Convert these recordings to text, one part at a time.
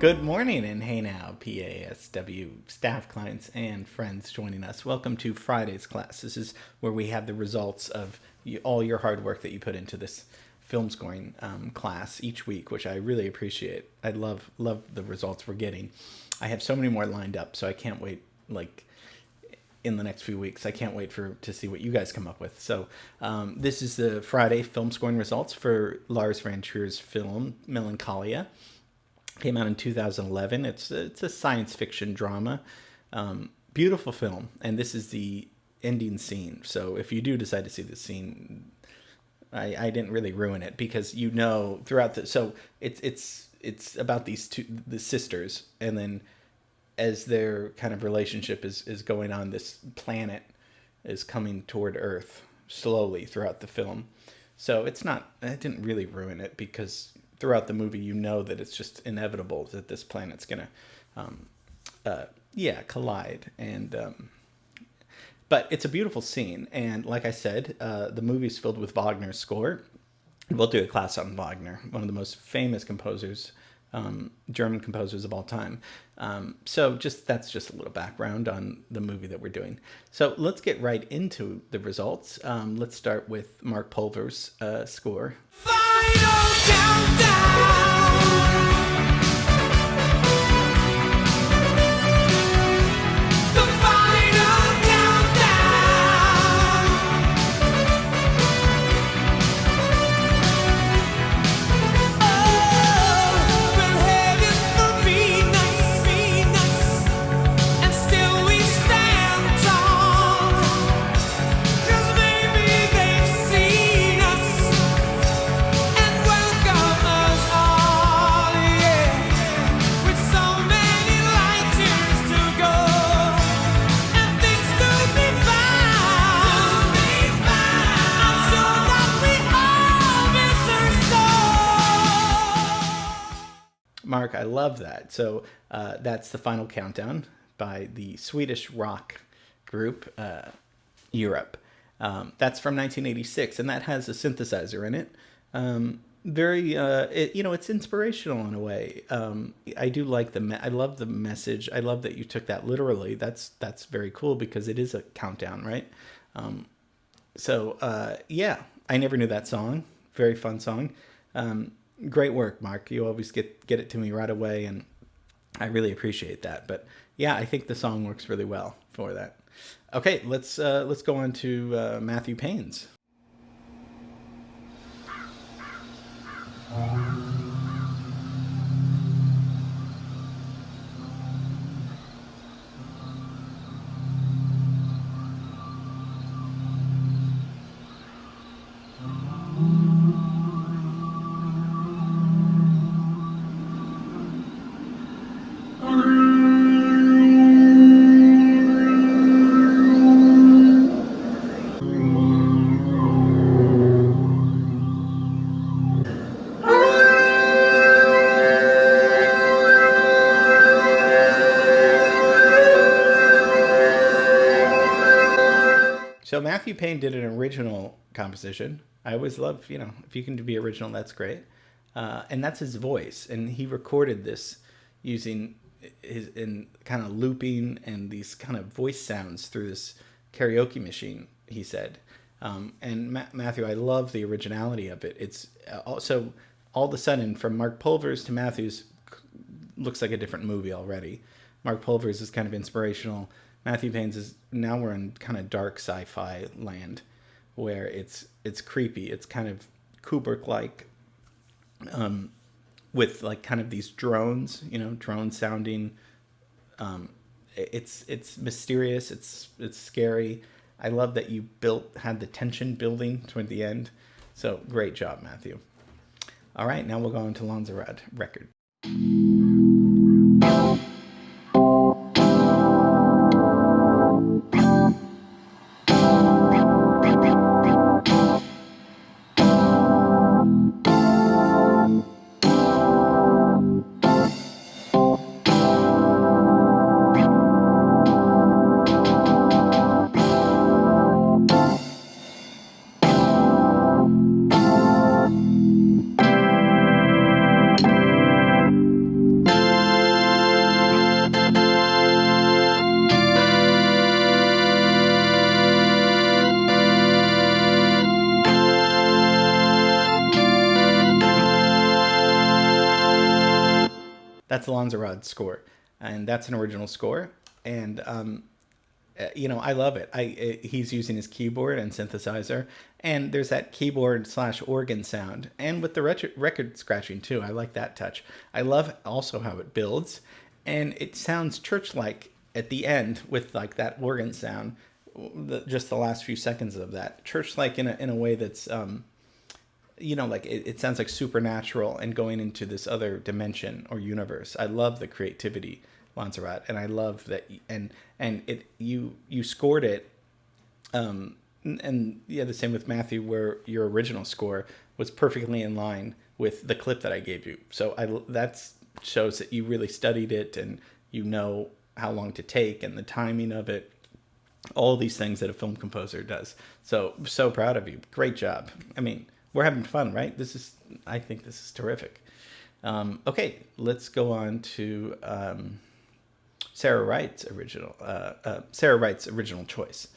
Good morning and hey now, PASW staff, clients, and friends joining us. Welcome to Friday's class. This is where we have the results of all your hard work that you put into this film scoring class each week, which I really appreciate. I love the results we're getting. I have so many more lined up, so I can't wait, like, in the next few weeks. I can't wait to see what you guys come up with. So this is the Friday film scoring results for Lars von Trier's film Melancholia. Came out in 2011. It's a science fiction drama. Beautiful film, and this is the ending scene. So if you do decide to see this scene, I didn't really ruin it because throughout it's about the sisters, and then as their kind of relationship is going on, this planet is coming toward Earth slowly throughout the film. So I didn't really ruin it because throughout the movie, that it's just inevitable that this planet's gonna, collide. But it's a beautiful scene, and like I said, the movie's filled with Wagner's score. We'll do a class on Wagner, one of the most famous composers, German composers of all time. So that's just a little background on the movie that we're doing. So let's get right into the results. Let's start with Mark Pulver's score. Final countdown. Mark, I love that. So that's the Final Countdown by the Swedish rock group Europe. That's from 1986, and that has a synthesizer in it. It's inspirational in a way. I do like I love the message. I love that you took that literally. That's very cool because it is a countdown, right? I never knew that song. Very fun song. Great work, Mark. You always get it to me right away, and I really appreciate that. But yeah, I think the song works really well for that. Okay, let's go on to Matthew Payne's. So Matthew Payne did an original composition. I always love, if you can be original, that's great. And that's his voice. And he recorded this using in kind of looping and these kind of voice sounds through this karaoke machine, he said. And Matthew, I love the originality of it. It's also all of a sudden from Mark Pulver's to Matthew's looks like a different movie already. Mark Pulver's is kind of inspirational. Matthew Payne's is now we're in kind of dark sci-fi land where it's creepy. It's kind of Kubrick-like with like kind of these drones, drone sounding. It's mysterious. It's scary. I love that you had the tension building toward the end. So great job, Matthew. All right, now we'll go into Lanzarote record. That's Lanzarod's score, and that's an original score. And I love it. He's using his keyboard and synthesizer, and there's that keyboard slash organ sound, and with the record scratching too. I like that touch. I love also how it builds, and it sounds church-like at the end with like that organ sound. Just the last few seconds of that church-like in a way that's like it sounds like supernatural and going into this other dimension or universe. I love the creativity, Lanzarote, and I love that. And it you scored it, and yeah, the same with Matthew, where your original score was perfectly in line with the clip that I gave you. So that shows that you really studied it, and you know how long to take and the timing of it. All these things that a film composer does. So proud of you. Great job. I mean, we're having fun, right? I think this is terrific. Okay, let's go on to Sarah Wright's original choice.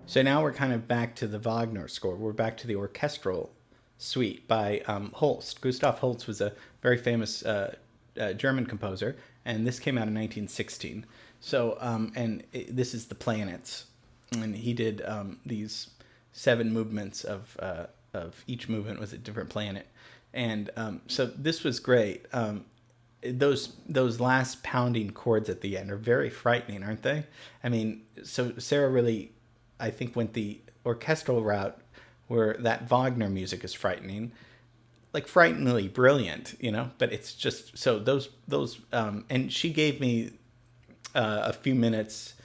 So now we're kind of back to the Wagner score. We're back to the orchestral suite by Holst. Gustav Holst was a very famous German composer, and this came out in 1916. So, this is the planets, and he did these 7 movements of each movement was a different planet, and so this was great. Those last pounding chords at the end are very frightening, aren't they? I mean, so Sarah really, I think, went the orchestral route where that Wagner music is frightening, like frighteningly brilliant, but it's just so those and she gave me a few minutes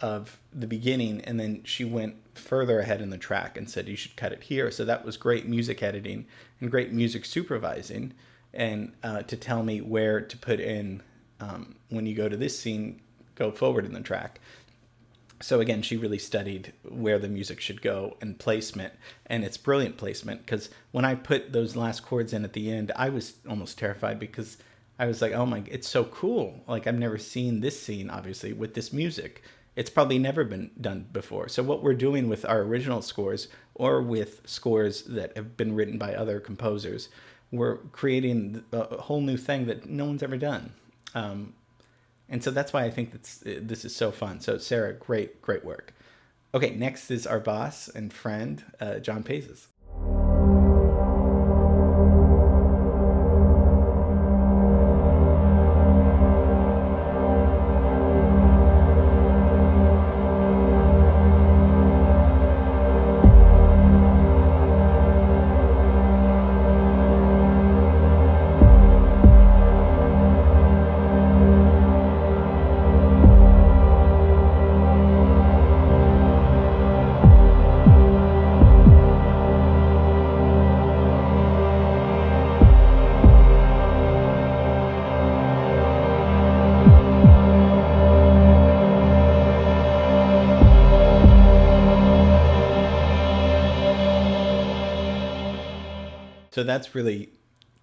of the beginning, and then she went further ahead in the track and said you should cut it here. So that was great music editing and great music supervising, and to tell me where to put in when you go to this scene, go forward in the track. So again, she really studied where the music should go and placement, and it's brilliant placement, because when I put those last chords in at the end, I was almost terrified, because I was like, oh my, it's so cool. Like, I've never seen this scene, obviously, with this music. It's probably never been done before. So what we're doing with our original scores, or with scores that have been written by other composers, we're creating a whole new thing that no one's ever done. And so that's why I think this is so fun. So Sarah, great work. Okay, next is our boss and friend, John Paizes. So that's really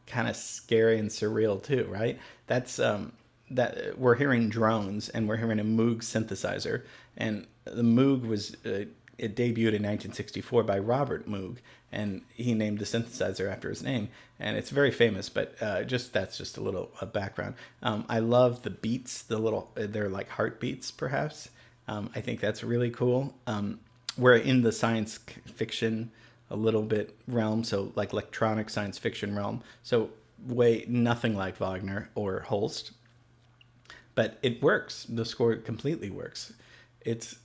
kind of scary and surreal too, right? That's that we're hearing drones, and we're hearing a Moog synthesizer, and the Moog was it debuted in 1964 by Robert Moog, and he named the synthesizer after his name, and it's very famous. But that's just a little background. I love the beats, they're like heartbeats, perhaps. I think that's really cool. We're in the science fiction a little bit realm, so like electronic science fiction realm. So nothing like Wagner or Holst, but it works. The score completely works. It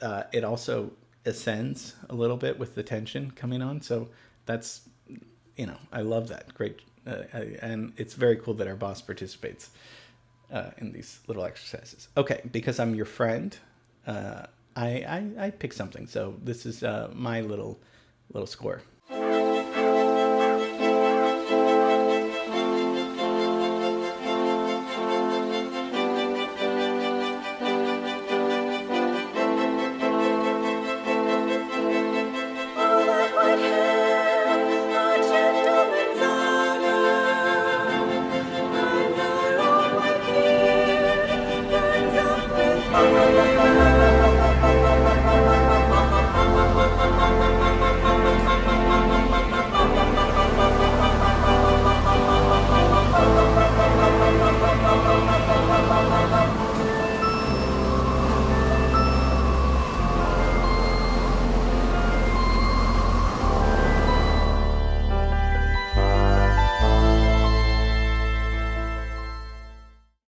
also ascends a little bit with the tension coming on. So that's, I love that. Great And it's very cool that our boss participates in these little exercises. Okay, because I'm your friend, I pick something. So this is my little score.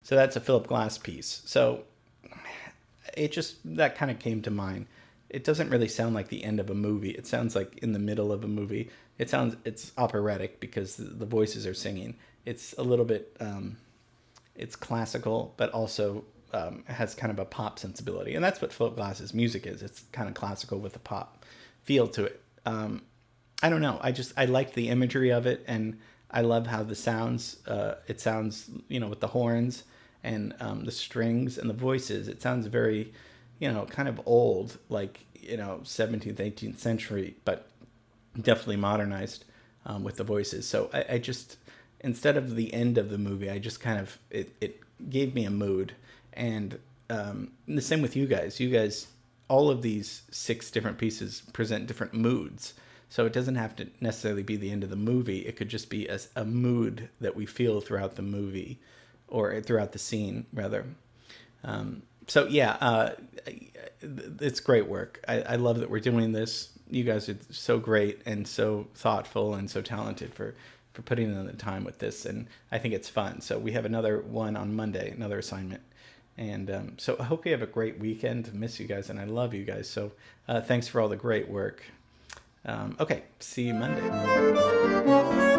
So that's a Philip Glass piece. So it just, that kind of came to mind. It doesn't really sound like the end of a movie. It sounds like in the middle of a movie. It's operatic because the voices are singing. It's a little bit, it's classical, but also has kind of a pop sensibility. And that's what Philip Glass's music is. It's kind of classical with a pop feel to it. I don't know. I like the imagery of it, and I love how it sounds, with the horns and the strings and the voices. It sounds very, kind of old, like, 17th, 18th century, but definitely modernized with the voices. So I just, instead of the end of the movie, I just kind of, it gave me a mood. And the same with you guys. You guys, all of these 6 different pieces present different moods. So it doesn't have to necessarily be the end of the movie. It could just be a mood that we feel throughout the movie, or throughout the scene, rather. It's great work. I love that we're doing this. You guys are so great and so thoughtful and so talented for putting in the time with this. And I think it's fun. So we have another one on Monday, another assignment. And so I hope you have a great weekend. I miss you guys, and I love you guys. So thanks for all the great work. Okay, see you Monday.